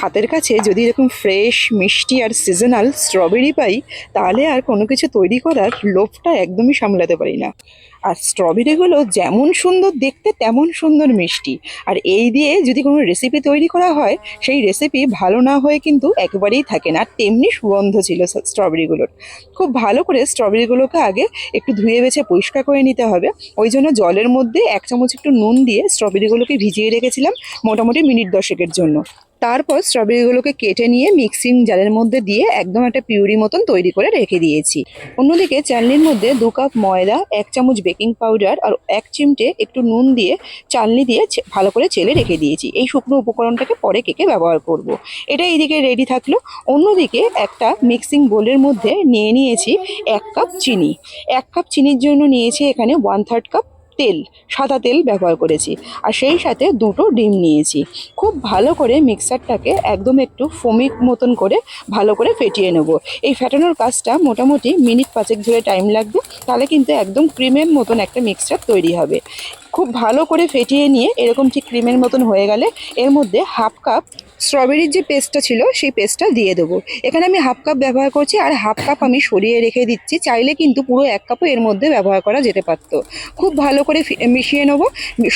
হাতের কাছে যদি এরকম ফ্রেশ মিষ্টি আর সিজনাল স্ট্রবেরি পাই, তাহলে আর কোনো কিছু তৈরি করার লোভটা একদমই সামলাতে পারি না। আর স্ট্রবেরিগুলো যেমন সুন্দর দেখতে তেমন সুন্দর মিষ্টি। আর এই দিয়ে যদি কোনো রেসিপি তৈরি করা হয়, সেই রেসিপি ভালো না হয়ে কিন্তু একেবারেই থাকে না। আর তেমনি সুগন্ধ ছিল স্ট্রবেরিগুলোর। খুব ভালো করে স্ট্রবেরিগুলোকে আগে একটু ধুয়ে বেছে পরিষ্কার করে নিতে হবে। ওই জন্য জলের মধ্যে 1 চামচ একটু নুন দিয়ে স্ট্রবেরিগুলোকে ভিজিয়ে রেখেছিলাম মোটামুটি মিনিট 10 জন্য। তারপর স্ট্রবেরিগুলোকে কেটে নিয়ে মিক্সিং জারের মধ্যে দিয়ে একদম একটা পিউরি মতন তৈরি করে রেখে দিয়েছি। অন্যদিকে চালনির মধ্যে 2 কাপ ময়দা, 1 চামচ বেকিং পাউডার আর 1 চিমটে একটু নুন দিয়ে চালনি দিয়ে ভালো করে চেলে রেখে দিয়েছি। এই শুকনো উপকরণটাকে পরে কেকে ব্যবহার করব। এটা এইদিকে রেডি থাকলো। অন্যদিকে একটা মিক্সিং বোলের মধ্যে নিয়ে নিয়েছি 1 কাপ চিনি। 1 কাপ চিনির জন্য নিয়েছি এখানে 1/3 কাপ তেল, সাদা তেল ব্যবহার করেছি। আর সেই সাথে 2টো ডিম নিয়েছি। খুব ভালো করে মিক্সারটাকে একদম একটু ফোমি মতন করে ভালো করে ফেটিয়ে নেব। এই ফেটানোর কাজটা মোটামুটি মিনিট 5 ধরে টাইম লাগবে, তাহলে কিন্তু একদম ক্রিমের মতন একটা মিক্সচার তৈরি হবে। খুব ভালো করে ফেটিয়ে নিয়ে এরকম ঠিক ক্রিমের মতন হয়ে গেলে এর মধ্যে 1/2 কাপ স্ট্রবেরির যে পেস্টটা ছিল সেই পেস্টটা দিয়ে দেবো। এখানে আমি 1/2 কাপ ব্যবহার করছি, আর 1/2 কাপ আমি সরিয়ে রেখে দিচ্ছি। চাইলে কিন্তু পুরো 1 কাপও এর মধ্যে ব্যবহার করা যেতে পারতো। খুব ভালো করে মিশিয়ে নেবো।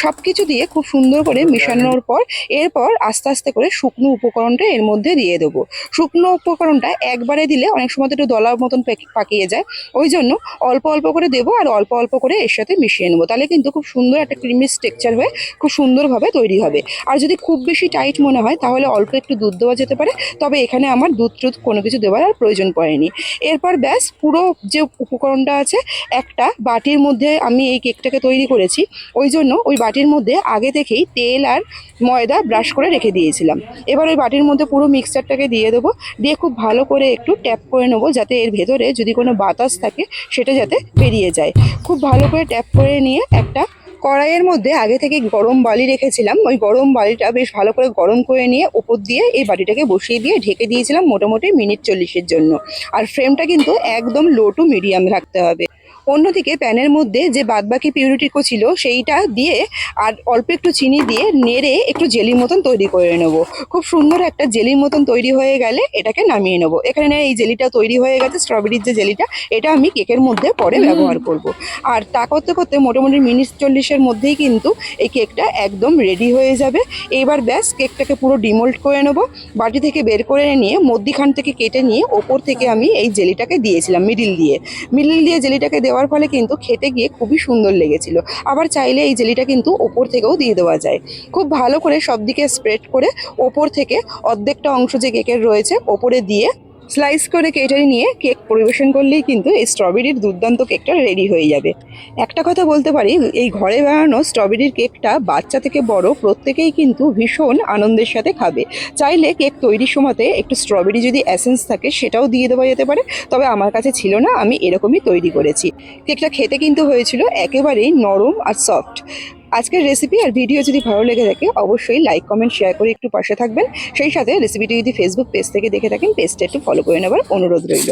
সব কিছু দিয়ে খুব সুন্দর করে মিশানোর পর এরপর আস্তে আস্তে করে শুকনো উপকরণটা এর মধ্যে দিয়ে দেবো। শুকনো উপকরণটা একবারে দিলে অনেক সময় একটু দলার মতন পাকিয়ে যায়। ওই জন্য অল্প অল্প করে দেবো আর অল্প অল্প করে এর সাথে মিশিয়ে নেবো। তাহলে কিন্তু খুব সুন্দর একটা ক্রিমি টেক্সচার হয়ে খুব সুন্দরভাবে তৈরি হবে। আর যদি খুব বেশি টাইট মনে হয় তাহলে অল্প একটু দুধ দেওয়া যেতে পারে, তবে এখানে আমার দুধ কোনো কিছু দেওয়ার আর প্রয়োজন পড়েনি। এরপর ব্যাস পুরো যে উপকরণটা আছে একটা বাটির মধ্যে আমি এই কেকটাকে তৈরি করেছি। ওই জন্য ওই বাটির মধ্যে আগে থেকেই তেল আর ময়দা ব্রাশ করে রেখে দিয়েছিলাম। এবার ওই বাটির মধ্যে পুরো মিক্সচারটাকে দিয়ে দেবো। দিয়ে খুব ভালো করে একটু ট্যাপ করে নেবো, যাতে এর ভেতরে যদি কোনো বাতাস থাকে সেটা যাতে বেরিয়ে যায়। খুব ভালো করে ট্যাপ করে নিয়ে একটা কড়াইয়ের মধ্যে আগে থেকে গরম বালি রেখেছিলাম। ওই গরম বালিটা বেশ ভালো করে গরম করে নিয়ে ওপর দিয়ে এই বাটিটাকে বসিয়ে দিয়ে ঢেকে দিয়েছিলাম মোটামুটি মিনিট 40 জন্য। আর ফ্লেমটা কিন্তু একদম লো টু মিডিয়াম রাখতে হবে। অন্যদিকে প্যানের মধ্যে যে বাদবাকি পিউরিটিকো ছিল সেইটা দিয়ে আর অল্প একটু চিনি দিয়ে নেড়ে একটু জেলির মতন তৈরি করে নেব। খুব সুন্দর একটা জেলির মতন তৈরি হয়ে গেলে এটাকে নামিয়ে নেব। এখানে এই জেলিটা তৈরি হয়ে গেছে, স্ট্রবেরির যে জেলিটা, এটা আমি কেকের মধ্যে পরে ব্যবহার করব। আর তা করতে করতে মোটামুটি মিনিট 40 মধ্যেই কিন্তু এই কেকটা একদম রেডি হয়ে যাবে। এইবার ব্যাস কেকটাকে পুরো ডিমোল্ড করে নেব। বাটি থেকে বের করে নিয়ে মধ্যিখান থেকে কেটে নিয়ে ওপর থেকে আমি এই জেলিটাকে দিয়েছিলাম মিডিল দিয়ে জেলিটাকে দেওয়ার ফলে কিন্তু খেতে গিয়ে খুবই সুন্দর লেগেছিল। আবার চাইলে এই জেলিটা কিন্তু ওপর থেকেও দিয়ে দেওয়া যায়। খুব ভালো করে সব দিকে স্প্রেড করে ওপর থেকে অর্ধেকটা অংশ যে কেকের রয়েছে ওপরে দিয়ে স্লাইস করে কেটে নিয়ে কেক পরিবেশন করলেই কিন্তু এই স্ট্রবেরির দুর্দান্ত কেকটা রেডি হয়ে যাবে। একটা কথা বলতে পারি, এই ঘরে বানানো স্ট্রবেরির কেকটা বাচ্চা থেকে বড় প্রত্যেকেই কিন্তু ভীষণ আনন্দের সাথে খাবে। চাইলে কেক তৈরির সময়তে একটু স্ট্রবেরি যদি এসেন্স থাকে সেটাও দিয়ে দেওয়া যেতে পারে, তবে আমার কাছে ছিল না, আমি এরকমই তৈরি করেছি। কেকটা খেতে কিন্তু হয়েছিল একেবারেই নরম আর সফট। আজকের রেসিপি আর ভিডিও যদি ভালো লেগে থাকে অবশ্যই লাইক কমেন্ট শেয়ার করে একটু পাশে থাকবেন। সেই সাথে রেসিপিটি যদি ফেসবুক পেজ থেকে দেখে থাকেন পেজটা একটু ফলো করে নেবার অনুরোধ রইল।